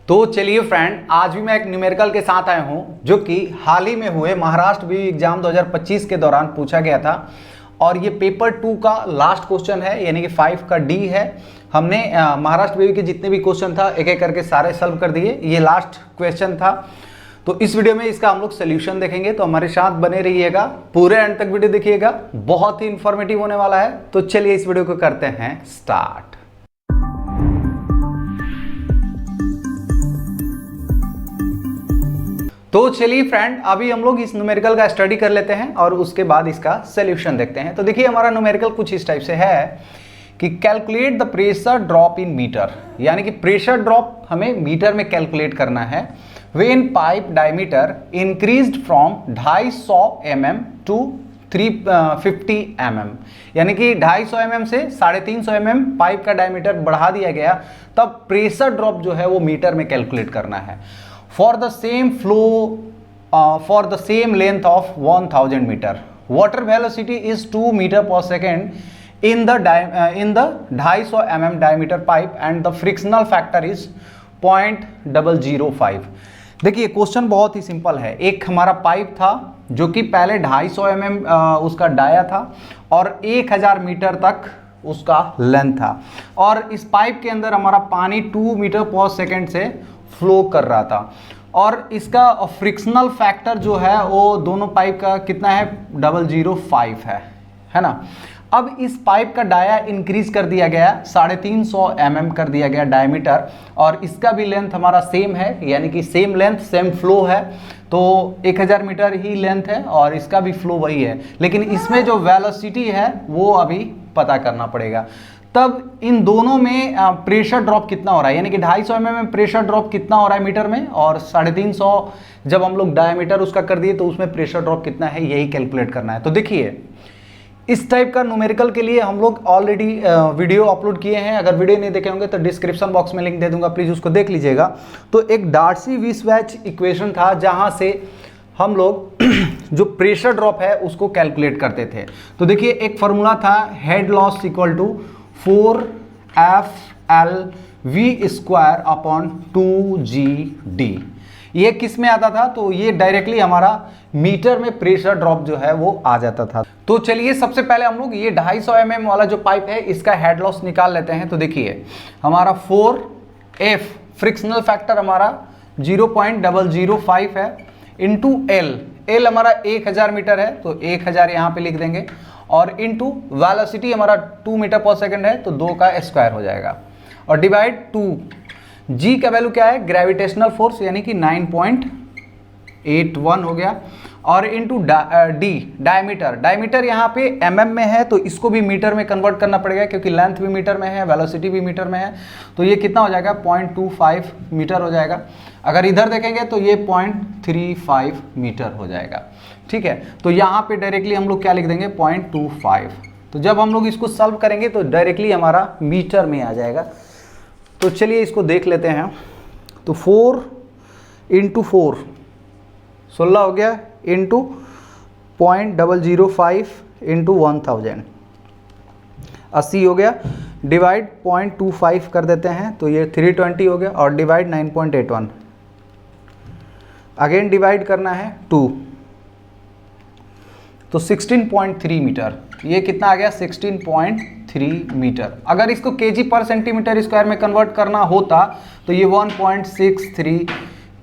तो चलिए फ्रेंड, आज भी मैं एक न्यूमेरिकल के साथ आया हूं जो कि हाल ही में हुए महाराष्ट्र बीयू एग्जाम 2025 के दौरान पूछा गया था। और ये पेपर 2 का लास्ट क्वेश्चन है, यानी कि 5 का डी है। हमने महाराष्ट्र बीयू के जितने भी क्वेश्चन था एक एक करके सारे सॉल्व कर दिए। ये लास्ट क्वेश्चन था, तो इस वीडियो में इसका हम लोग सोल्यूशन देखेंगे। तो हमारे साथ बने रहिएगा, पूरे एंड तक वीडियो देखिएगा, बहुत ही इंफॉर्मेटिव होने वाला है। तो चलिए इस वीडियो को करते हैं स्टार्ट। तो चलिए फ्रेंड, अभी हम लोग इस न्यूमेरिकल का स्टडी कर लेते हैं और उसके बाद इसका सोल्यूशन देखते हैं। तो देखिए हमारा न्यूमेरिकल कुछ इस टाइप से है कि calculate the pressure drop in metre, यानी कि प्रेशर ड्रॉप हमें मीटर में कैलकुलेट करना है। When pipe diameter increased from 250 mm to 350 mm, यानी कि 250 mm से 350 mm पाइप का डायमीटर बढ़ा दिया गया, तब प्रेशर ड्रॉप जो है वो मीटर में कैलकुलेट करना है। For the same flow, for the same length of 1000 meter, water velocity is 2 meter per second in the 250 mm diameter pipe and the frictional factor is 0.005। देखिए क्वेश्चन बहुत ही simple है। एक हमारा पाइप था जो कि पहले 250 mm उसका डाया था और 1000 मीटर तक उसका लेंथ था, और इस पाइप के अंदर हमारा पानी 2 मीटर पर सेकेंड से फ्लो कर रहा था। और इसका फ्रिक्शनल फैक्टर जो है वो दोनों पाइप का कितना है, 0.005 है ना। अब इस पाइप का डाया इंक्रीज कर दिया गया, 350 mm कर दिया गया डायमीटर, और इसका भी लेंथ हमारा सेम है, यानी कि सेम लेंथ सेम फ्लो है। तो 1000 मीटर ही लेंथ है और इसका भी फ्लो वही है, लेकिन इसमें जो वेलोसिटी है वो अभी पता करना पड़ेगा। तब इन दोनों में प्रेशर ड्रॉप कितना हो रहा है, यानी कि 250 mm में प्रेशर ड्रॉप कितना हो रहा है मीटर में, और 350 जब हम लोग डायमीटर उसका कर दिए तो उसमें प्रेशर ड्रॉप कितना है, यही कैलकुलेट करना है। तो देखिए इस टाइप का न्यूमेरिकल के लिए हम लोग ऑलरेडी वीडियो अपलोड किए हैं। अगर वीडियो नहीं देखे होंगे तो डिस्क्रिप्शन बॉक्स में लिंक दे दूंगा, प्लीज़ उसको देख लीजिएगा। तो एक डार्सी-वीसबाच इक्वेशन था जहाँ से हम लोग जो प्रेशर ड्रॉप है उसको कैलकुलेट करते थे। तो देखिए एक फॉर्मूला था, head loss equal to 4FL-V² 2GD। ये किस में आता था, तो ये डायरेक्टली हमारा मीटर में प्रेशर ड्रॉप जो है वो आ जाता था। तो चलिए सबसे पहले हम लोग ये 250 mm वाला जो पाइप है इसका हेड लॉस निकाल लेते हैं। तो देखिए हमारा 4F फ्रिक्शनल फैक्टर हमारा 0.005 है, इंटू L हमारा 1000 मीटर है तो 1000 यहाँ पे लिख देंगे, और इनटू वेलोसिटी हमारा 2 मीटर पर सेकंड है तो 2 का स्क्वायर हो जाएगा, और डिवाइड 2। जी का वैल्यू क्या है, ग्रेविटेशनल फोर्स, यानी कि 9.81 हो गया, और इनटू डी डायमीटर यहाँ पे mm में है तो इसको भी मीटर में कन्वर्ट करना पड़ेगा, क्योंकि लेंथ भी मीटर में है, वेलोसिटी भी मीटर में है। तो ये कितना हो जाएगा, 0.25 मीटर हो जाएगा। अगर इधर देखेंगे तो ये 0.35 मीटर हो जाएगा, ठीक है। तो यहाँ पे डायरेक्टली हम लोग क्या लिख देंगे, 0.25। तो जब हम लोग इसको सॉल्व करेंगे तो डायरेक्टली हमारा मीटर में आ जाएगा। तो चलिए इसको देख लेते हैं। तो 4 × 4 16 हो गया, इंटू 0.005 इंटू 1000 80 हो गया, डिवाइड 0.25 कर देते हैं तो ये 320 हो गया, और डिवाइड 9.81, अगेन डिवाइड करना है 2, तो 16.3 मीटर। ये कितना आ गया, 16.3 मीटर। अगर इसको केजी पर सेंटीमीटर स्क्वायर में कन्वर्ट करना होता तो ये 1.63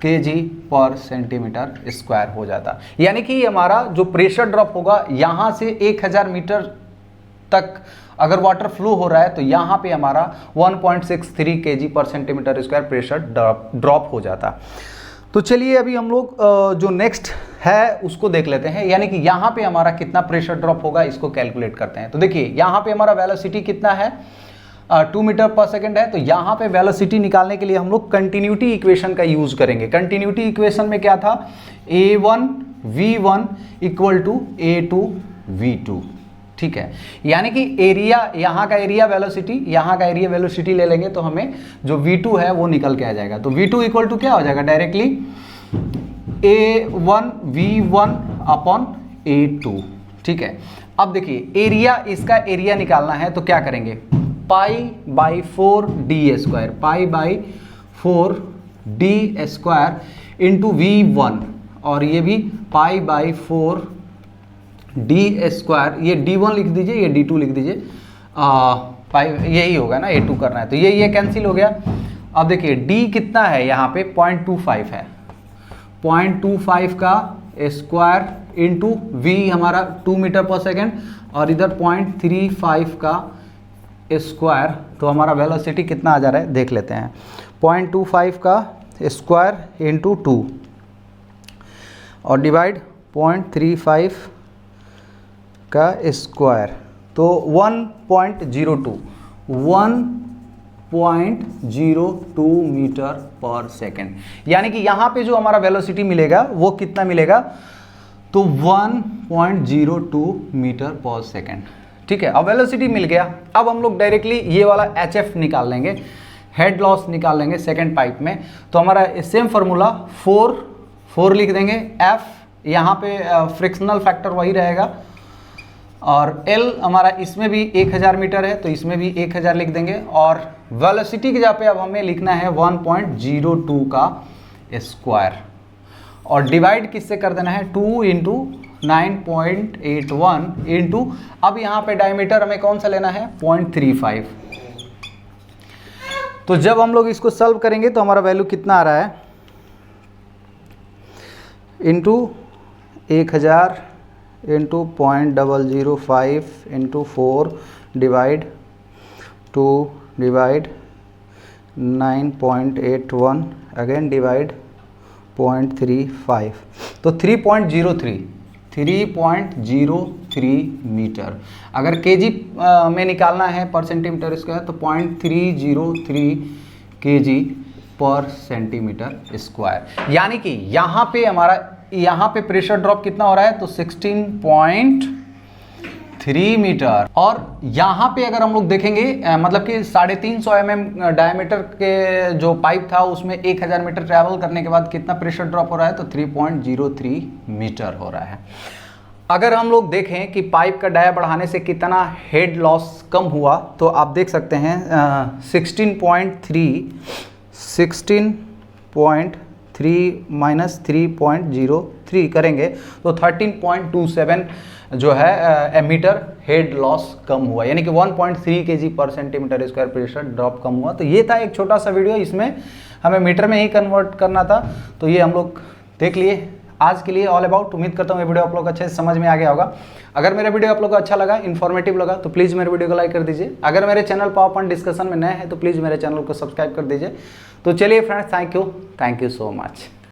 kg पर सेंटीमीटर स्क्वायर हो जाता। यानी कि हमारा जो प्रेशर ड्रॉप होगा यहाँ से 1000 मीटर तक अगर वाटर फ्लो हो रहा है तो यहाँ पे हमारा 1.63 kg पर सेंटीमीटर स्क्वायर प्रेशर ड्रॉप हो जाता। तो चलिए अभी हम लोग जो नेक्स्ट है उसको देख लेते हैं, यानी कि यहाँ पे हमारा कितना प्रेशर ड्रॉप होगा इसको कैलकुलेट करते हैं। तो देखिए यहाँ पे हमारा वेलोसिटी कितना है, 2 मीटर पर सेकंड है। तो यहाँ पे वेलोसिटी निकालने के लिए हम लोग कंटिन्यूटी इक्वेशन का यूज करेंगे। कंटिन्यूटी इक्वेशन में क्या था, A1V1 इक्वल टू A2V2, ठीक है। यानी कि एरिया, यहाँ का एरिया वेलोसिटी, यहाँ का एरिया वेलोसिटी ले लेंगे तो हमें जो V2 है वो निकल के आ जाएगा। तो V2 इक्वल टू क्या हो जाएगा, डायरेक्टली A1V1 अपॉन A2, ठीक है। अब देखिए एरिया, इसका एरिया निकालना है तो क्या करेंगे, pi by 4 D square, pi by 4 D square into V1, और ये भी पाई बाई 4 डी स्क्वायर, ये D1 लिख दीजिए, ये D2 लिख दीजिए, पाई यही होगा ना, A2 करना है तो ये कैंसिल हो गया। अब देखिए D कितना है यहाँ पे 0.25 है, 0.25 का स्क्वायर इंटू V हमारा 2 मीटर पर सेकेंड, और इधर 0.35 का स्क्वायर, तो हमारा वेलोसिटी कितना आ जा रहा है देख लेते हैं। 0.25 का स्क्वायर इंटू 2 और डिवाइड 0.35 का स्क्वायर, तो 1.02 मीटर पर सेकेंड। यानी कि यहाँ पे जो हमारा वेलोसिटी मिलेगा वो कितना मिलेगा, तो 1.02 मीटर पर सेकेंड। ठीक है, अब वेलोसिटी मिल गया। अब हम लोग डायरेक्टली ये वाला HF निकाल लेंगे, हेड लॉस निकाल लेंगे सेकेंड पाइप में। तो हमारा सेम फार्मूला 4 लिख देंगे, F यहाँ पे फ्रिक्शनल फैक्टर वही रहेगा, और L हमारा इसमें भी 1000 मीटर है तो इसमें भी 1000 लिख देंगे, और वेलोसिटी की जगह पे अब हमें लिखना है 1.02 का स्क्वायर, और डिवाइड किससे कर देना है 2 इंटू 9.81 इंटू, अब यहाँ पे डायमीटर हमें कौन सा लेना है 0.35। तो जब हम लोग इसको सॉल्व करेंगे तो हमारा वैल्यू कितना आ रहा है, into 1000 into 0.005 into 4 divide 2 divide 9.81 again divide 0.35, तो 3.03 मीटर। अगर केजी में निकालना है पर सेंटीमीटर स्क्वायर तो 0.303 केजी पर सेंटीमीटर स्क्वायर। यानी कि यहाँ पे हमारा यहाँ पे प्रेशर ड्रॉप कितना हो रहा है, तो 16.3 मीटर। और यहाँ पे अगर हम लोग देखेंगे मतलब कि 350 mm डायमीटर के जो पाइप था उसमें 1000 मीटर ट्रैवल करने के बाद कितना प्रेशर ड्रॉप हो रहा है, तो 3.03 मीटर हो रहा है। अगर हम लोग देखें कि पाइप का डाया बढ़ाने से कितना हेड लॉस कम हुआ, तो आप देख सकते हैं 16.3 माइनस 3.03 करेंगे तो 13.27 जो है मीटर हेड लॉस कम हुआ, यानी कि 1.3 केजी पर सेंटीमीटर स्क्वायर प्रेशर ड्रॉप कम हुआ। तो ये था एक छोटा सा वीडियो, इसमें हमें मीटर में ही कन्वर्ट करना था, तो ये हम लोग देख लिए। आज के लिए ऑल अबाउट। उम्मीद करता हूँ ये वीडियो आप लोग अच्छे से समझ में आ गया होगा। अगर मेरा वीडियो आप लोग को अच्छा लगा, इन्फॉर्मेटिव लगा, तो प्लीज़ मेरे वीडियो को लाइक कर दीजिए। अगर मेरे चैनल पावर पॉइंट डिस्कशन में नए हैं तो प्लीज़ मेरे चैनल को सब्सक्राइब कर दीजिए। तो चलिए friends, thank you so much.